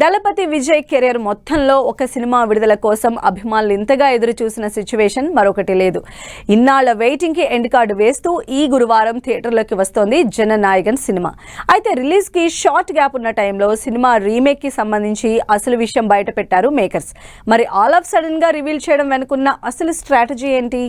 దళపతి Vijay career మొత్తంలో ఒక cinema విడుదల కోసం అభిమానులు ఇంతగా ఎదురు చూసిన సిచ్యువేషన్ మరొకటి లేదు. ఇన్నాళ్ల వెయిటింగ్ కి ఎండ్ కార్డు వేస్తూ ఈ గురువారం థియేటర్లోకి వస్తోంది జననాయకన్ సినిమా. అయితే రిలీజ్ కి షార్ట్ గ్యాప్ ఉన్న టైంలో సినిమా రీమేక్ కి సంబంధించి అసలు విషయం బయట పెట్టారు మేకర్స్. మరి ఆల్ ఆఫ్ సడన్ గా రివీల్ చేయడం వెనుకున్న అసలు స్ట్రాటజీ ఏంటి?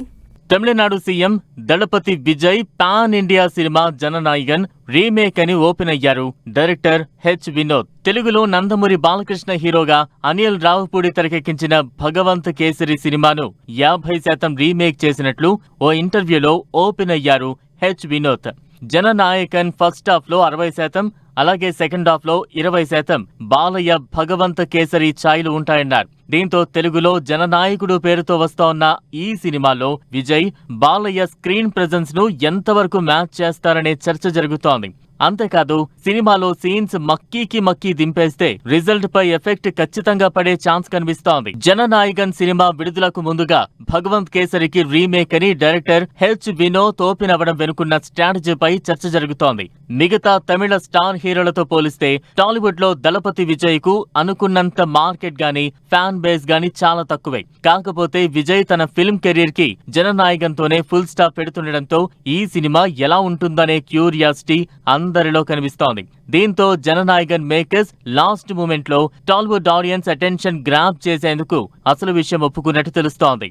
Tamil Nadu CM Thalapathy Vijay pan India cinema Jananayagan remake అని ఓపెన్ అయ్యారు డైరెక్టర్ హెచ్ వినోద్. తెలుగులో నందమూరి బాలకృష్ణ హీరోగా అనిల్ రావుపూడి తెరకెక్కించిన భగవంత్ కేసరి సినిమాను 50% రీమేక్ చేసినట్లు ఓ ఇంటర్వ్యూలో ఓపెన్ అయ్యారు H Vinod. Jana Nayagan first half లో 60%, అలాగే సెకండ్ హాఫ్ లో 20% బాలయ్య భగవంత్ కేసరి ఛాయలు ఉంటాయన్నారు. దీంతో తెలుగులో జననాయకుడు పేరుతో వస్తోన్న ఈ సినిమాలో విజయ్, బాలయ్య స్క్రీన్ ప్రెజెన్స్ ను ఎంతవరకు మ్యాచ్ చేస్తారనే చర్చ జరుగుతోంది. అంతేకాదు సినిమాలో సీన్స్ మక్కీ దింపేస్తే రిజల్ట్ పై ఎఫెక్ట్ ఖచ్చితంగా పడే ఛాన్స్ కనిపిస్తోంది. జననాయకన్ సినిమా విడుదలకు ముందుగా భగవంత్ కేసరికి రీమేక్ అని డైరెక్టర్ హెచ్ వినోద్ ఓపెన్ అవ్వడం వెనుకున్న స్ట్రాటజీపై చర్చ జరుగుతోంది. మిగతా తమిళ స్టార్ హీరోలతో పోలిస్తే టాలీవుడ్ లో దళపతి విజయ్ కు అనుకున్నంత మార్కెట్ గానీ ఫ్యాన్ బేస్ గానీ చాలా తక్కువే. కాకపోతే విజయ్ తన ఫిల్మ్ కెరీర్ కి జననాయకన్ తోనే ఫుల్ స్టాప్ పెడుతుండటంతో ఈ సినిమా ఎలా ఉంటుందనే క్యూరియాసిటీ అందరిలో కనిపిస్తోంది. దీంతో జననాయకన్ మేకర్స్ లాస్ట్ మూమెంట్ లో టాలీవుడ్ ఆడియన్స్ అటెన్షన్ గ్రాబ్ చేసేందుకు అసలు విషయం ఒప్పుకున్నట్టు తెలుస్తోంది.